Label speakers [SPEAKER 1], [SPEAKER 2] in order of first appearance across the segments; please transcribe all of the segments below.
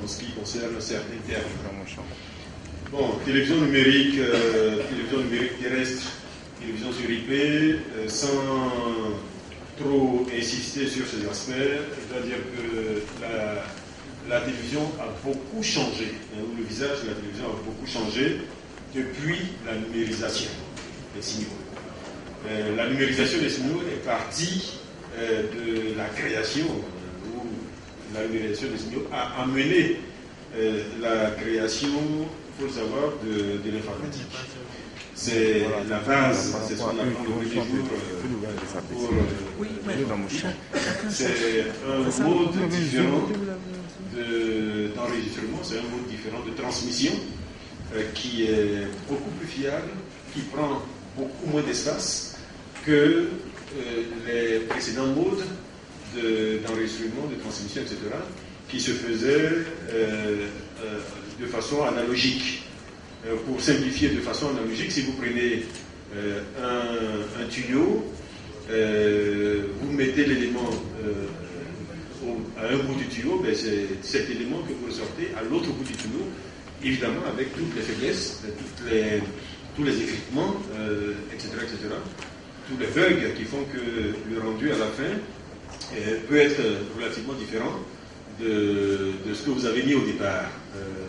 [SPEAKER 1] en ce qui concerne certains termes. Bon, télévision numérique terrestre, télévision sur IP, sans trop insister sur ces aspects, je dois dire que la télévision a beaucoup changé, le visage de la télévision a beaucoup changé depuis la numérisation des signaux. La numérisation des signaux est partie de la création, où la numérisation des signaux a amené la création, il faut le savoir, de l'informatique. C'est la base, c'est ce qu'on appelle le jour c'est un mode différent d'enregistrement, c'est un mode différent de transmission qui est beaucoup plus fiable, qui prend beaucoup moins d'espace que les précédents modes d'enregistrement, de transmission, etc., qui se faisaient de façon analogique. Pour simplifier de façon analogique, si vous prenez un tuyau, vous mettez l'élément à un bout du tuyau, ben c'est cet élément que vous ressortez à l'autre bout du tuyau, évidemment avec toutes les faiblesses, tous les éclatements, etc., tous les bugs qui font que le rendu à la fin peut être relativement différent de ce que vous avez mis au départ,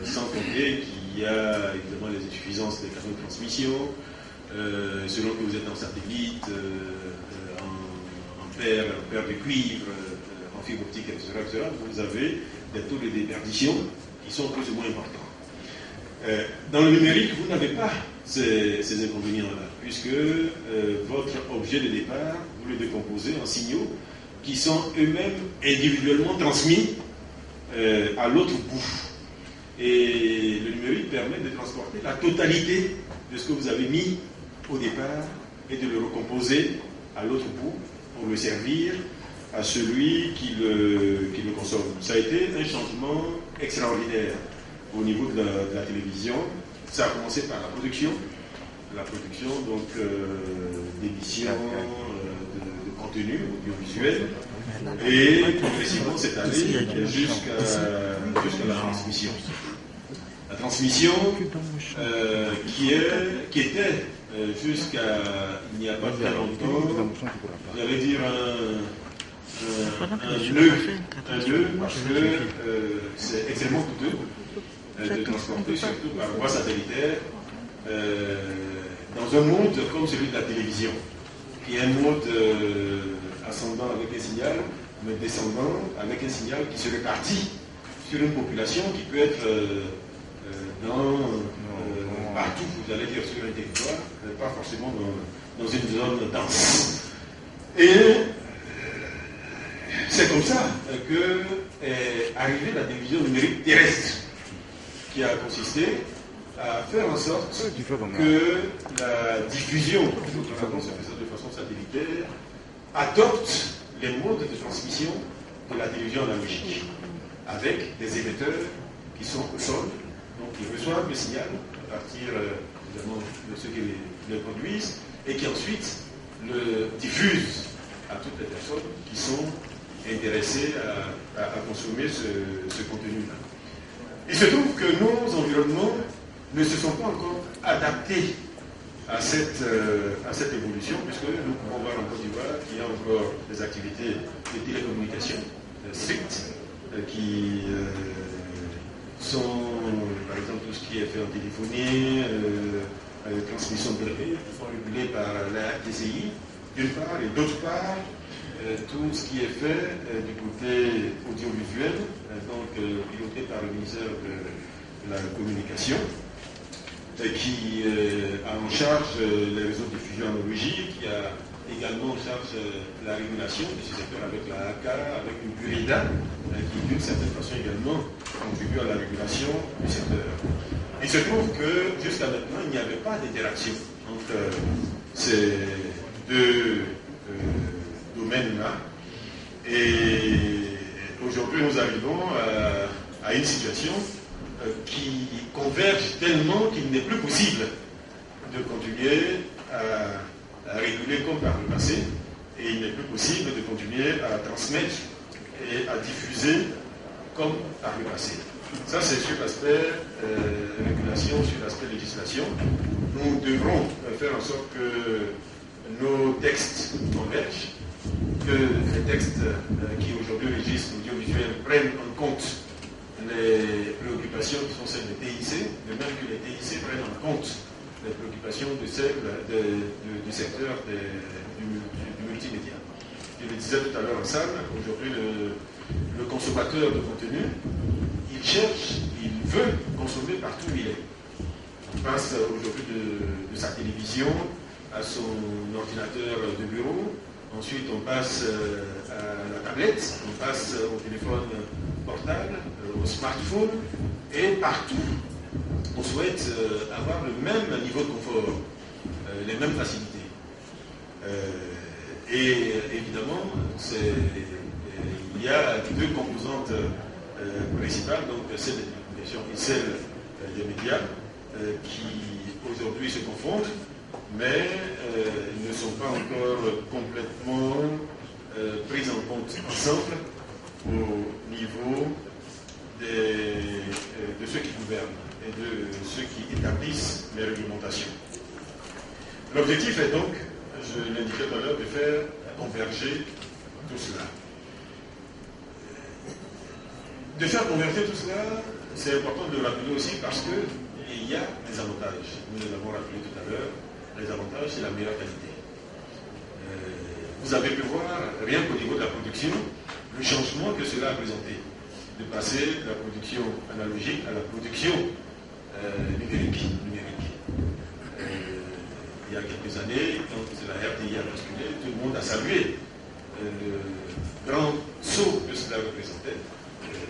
[SPEAKER 1] sans compter qu'il y a évidemment les insuffisances des canaux de transmission, selon que vous êtes en satellite, en paire de cuivre, en fibre optique, etc., vous avez des taux de déperdition qui sont plus ou moins importants. Dans le numérique, vous n'avez pas ces inconvénients-là, puisque votre objet de départ, vous le décomposez en signaux qui sont eux-mêmes individuellement transmis à l'autre bout. Et le numérique permet de transporter la totalité de ce que vous avez mis au départ et de le recomposer à l'autre bout pour le servir à celui qui le consomme. Ça a été un changement extraordinaire au niveau de la télévision. Ça a commencé par la production donc d'émissions, de contenu audiovisuel, et progressivement cette année jusqu'à la transmission. La transmission qui était jusqu'à il n'y a pas très longtemps, j'allais dire un nœud, parce que c'est extrêmement coûteux de transporter, surtout par voie satellitaire, dans un monde comme celui de la télévision, qui est un mode ascendant avec un signal, mais descendant avec un signal qui se répartit sur une population qui peut être partout, vous allez dire, sur un territoire, pas forcément dans une zone dense. Et c'est comme ça que est arrivée la télévision numérique terrestre, qui a consisté à faire en sorte que la diffusion, de façon satellitaire, adopte les modes de transmission de la télévision analogique, avec des émetteurs qui sont au sol, donc qui reçoivent le signal à partir évidemment de ceux qui le produisent, et qui ensuite le diffusent à toutes les personnes qui sont intéressées à consommer ce contenu-là. Il se trouve que nos environnements ne se sont pas encore adaptés à cette évolution, puisque nous pouvons voir en Côte d'Ivoire qu'il y a encore des activités de télécommunication strictes qui sont, par exemple, tout ce qui est fait en téléphonie, transmission de données, qui sont régulées par la RTCI, d'une part, et d'autre part, tout ce qui est fait du côté audiovisuel, donc piloté par le ministère de la Communication, qui a en charge les réseaux de diffusion analogique, qui a également en charge la régulation de ce secteur avec la ACA, avec une PURIDA, qui d'une certaine façon également contribue à la régulation du secteur. Il se trouve que jusqu'à maintenant, il n'y avait pas d'interaction entre ces deux domaines-là. Et aujourd'hui, nous arrivons à une situation qui converge tellement qu'il n'est plus possible de continuer à réguler comme par le passé, et il n'est plus possible de continuer à transmettre et à diffuser comme par le passé. Ça, c'est sur l'aspect régulation, sur l'aspect législation. Nous devrons faire en sorte que nos textes convergent, que les textes qui aujourd'hui régissent l'audiovisuel prennent en compte les préoccupations qui sont celles des TIC, de même que les TIC prennent en compte les préoccupations de celles du secteur du multimédia. Je le disais tout à l'heure en salle, aujourd'hui le consommateur de contenu, il cherche, il veut consommer partout où il est. On passe aujourd'hui de sa télévision à son ordinateur de bureau, ensuite on passe à la tablette, on passe au téléphone portable, au smartphone, et partout on souhaite avoir le même niveau de confort, les mêmes facilités. Et évidemment, il y a deux composantes principales, donc celle des télécommunications et celle des médias, qui aujourd'hui se confondent, mais ne sont pas encore complètement prises en compte ensemble au niveau de ceux qui gouvernent et de ceux qui établissent les réglementations. L'objectif est donc, je l'indiquais tout à l'heure, de faire converger tout cela. De faire converger tout cela, c'est important de le rappeler aussi parce qu'il y a des avantages. Nous les avons rappelés tout à l'heure. Les avantages, c'est la meilleure qualité. Vous avez pu voir, rien qu'au niveau de la production, le changement que cela a présenté. De passer de la production analogique à la production numérique. Il y a quelques années, quand la RTI a basculé, tout le monde a salué le grand saut que cela représentait,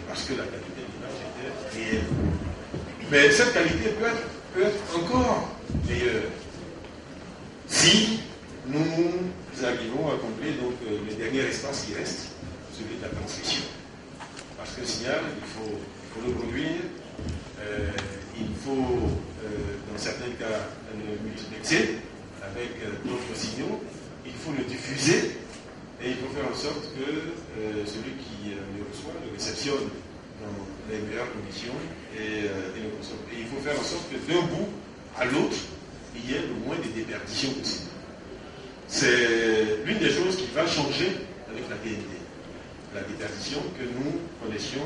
[SPEAKER 1] parce que la qualité de l'image était réelle. Mais cette qualité peut être encore meilleure si nous arrivons à combler donc, le dernier espace qui reste, celui de la transmission. Parce que le signal, il faut le produire, il faut, dans certains cas, le multiplexer avec d'autres signaux, il faut le diffuser et il faut faire en sorte que celui qui le reçoit le réceptionne dans les meilleures conditions et le consomme. Et il faut faire en sorte que d'un bout à l'autre, il y ait le moins de déperditions possible. C'est l'une des choses qui va changer avec la TNT. La déperdition que nous connaissions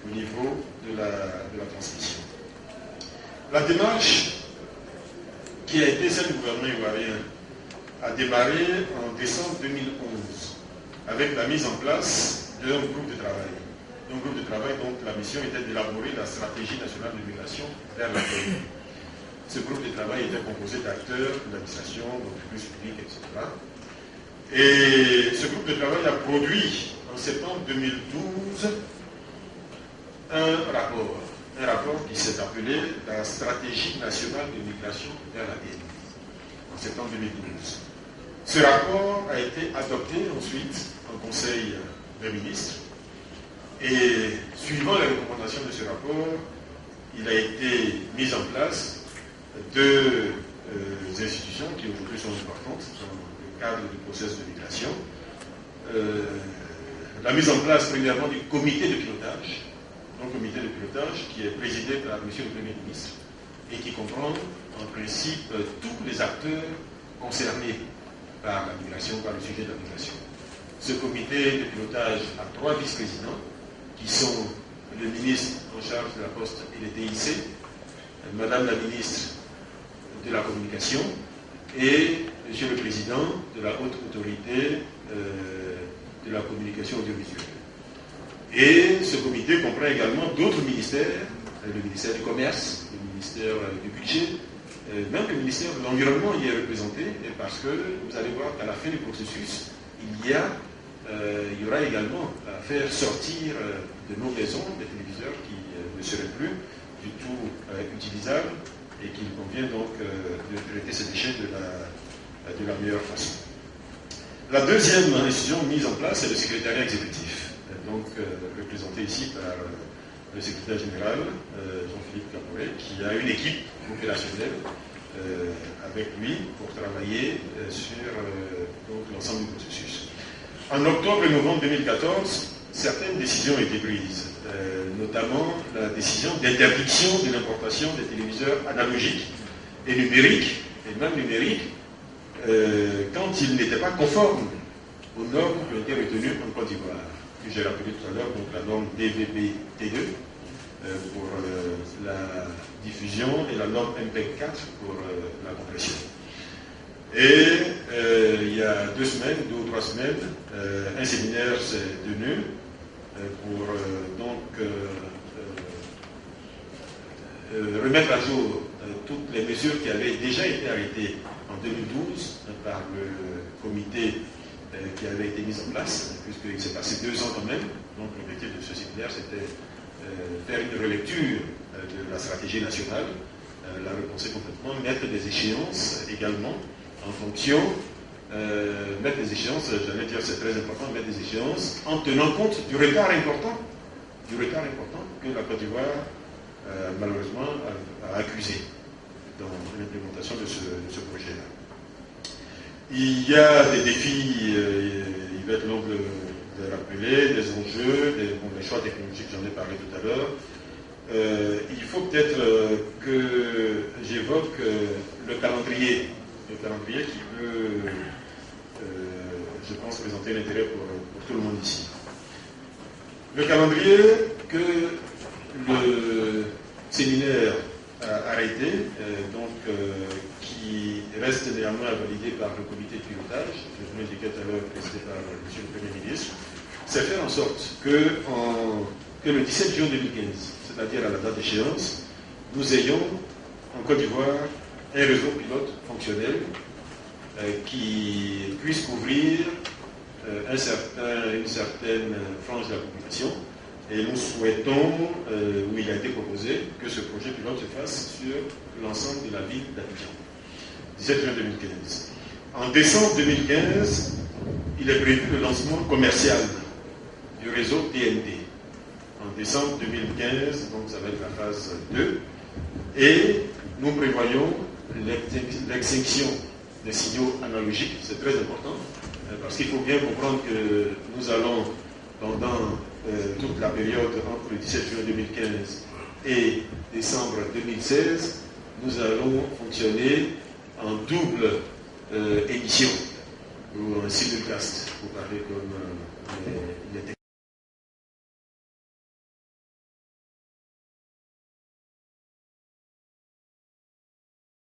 [SPEAKER 1] au niveau de la transmission. La démarche qui a été celle du gouvernement ivoirien a démarré en décembre 2011 avec la mise en place d'un groupe de travail. Un groupe de travail dont la mission était d'élaborer la stratégie nationale de migration vers la paix. Ce groupe de travail était composé d'acteurs de l'administration, d'entreprises publiques, etc. Et ce groupe de travail a produit en septembre 2012 un rapport qui s'est appelé la stratégie nationale de migration vers la DNI, en septembre 2012. Ce rapport a été adopté ensuite en Conseil des ministres et suivant les recommandations de ce rapport, il a été mis en place deux institutions qui aujourd'hui sont importantes dans le cadre du processus de migration. La mise en place premièrement du comité de pilotage, un comité de pilotage qui est présidé par M. le Premier ministre et qui comprend en principe tous les acteurs concernés par la migration, par le sujet de la migration. Ce comité de pilotage a 3 vice-présidents qui sont le ministre en charge de la Poste et des TIC, Madame la ministre de la Communication et Monsieur le Président de la Haute Autorité de la Communication audiovisuelle. Et ce comité comprend également d'autres ministères, le ministère du Commerce, le ministère du Budget, même le ministère de l'Environnement y est représenté, et parce que vous allez voir qu'à la fin du processus, il y aura également à faire sortir de nos maisons des téléviseurs qui ne seraient plus du tout utilisables et qu'il convient donc de traiter ces déchets de la meilleure façon. La deuxième institution mise en place, c'est le secrétariat exécutif, donc représenté ici par le secrétaire général, Jean-Philippe Caporet, qui a une équipe opérationnelle avec lui pour travailler sur l'ensemble du processus. En octobre et novembre 2014, certaines décisions ont été prises, notamment la décision d'interdiction de l'importation des téléviseurs analogiques et numériques, et même numériques, quand ils n'étaient pas conformes aux normes qui ont été retenues en Côte d'Ivoire, que j'ai rappelé tout à l'heure, donc la norme DVB-T2 pour la diffusion et la norme MPEG 4 pour la compression. Et il y a 2 ou 3 semaines, un séminaire s'est tenu pour remettre à jour toutes les mesures qui avaient déjà été arrêtées en 2012 par le comité qui avait été mis en place, puisqu'il s'est passé 2 ans quand même. Donc l'objectif de ce séminaire, c'était faire une relecture de la stratégie nationale, la repenser complètement, mettre des échéances également en fonction, mettre des échéances, j'allais dire c'est très important, mettre des échéances en tenant compte du retard important que la Côte d'Ivoire malheureusement a accusé dans l'implémentation de ce projet-là. Il y a des défis, Yvette Long de rappeler, des enjeux, les choix technologiques, j'en ai parlé tout à l'heure. Il faut peut-être que j'évoque le calendrier qui peut, je pense, présenter l'intérêt pour tout le monde ici. Le calendrier que le séminaire a arrêté, qui reste néanmoins validé par le comité de pilotage, je vous l'indiquais tout à l'heure, présidé par M. le Premier ministre, c'est faire en sorte que le 17 juin 2015, c'est-à-dire à la date d'échéance, nous ayons en Côte d'Ivoire un réseau pilote fonctionnel qui puisse couvrir une certaine frange de la population. Et nous souhaitons, où il a été proposé, que ce projet pilote se fasse sur l'ensemble de la ville d'Abidjan. 17 juin 2015. En décembre 2015, il est prévu le lancement commercial du réseau TNT. En décembre 2015, donc ça va être la phase 2. Et nous prévoyons l'extinction des signaux analogiques. C'est très important, parce qu'il faut bien comprendre que nous allons, pendant toute la période entre le 17 juin 2015 et décembre 2016, nous allons fonctionner en double émission, ou en simulcast, pour parler comme les techniques.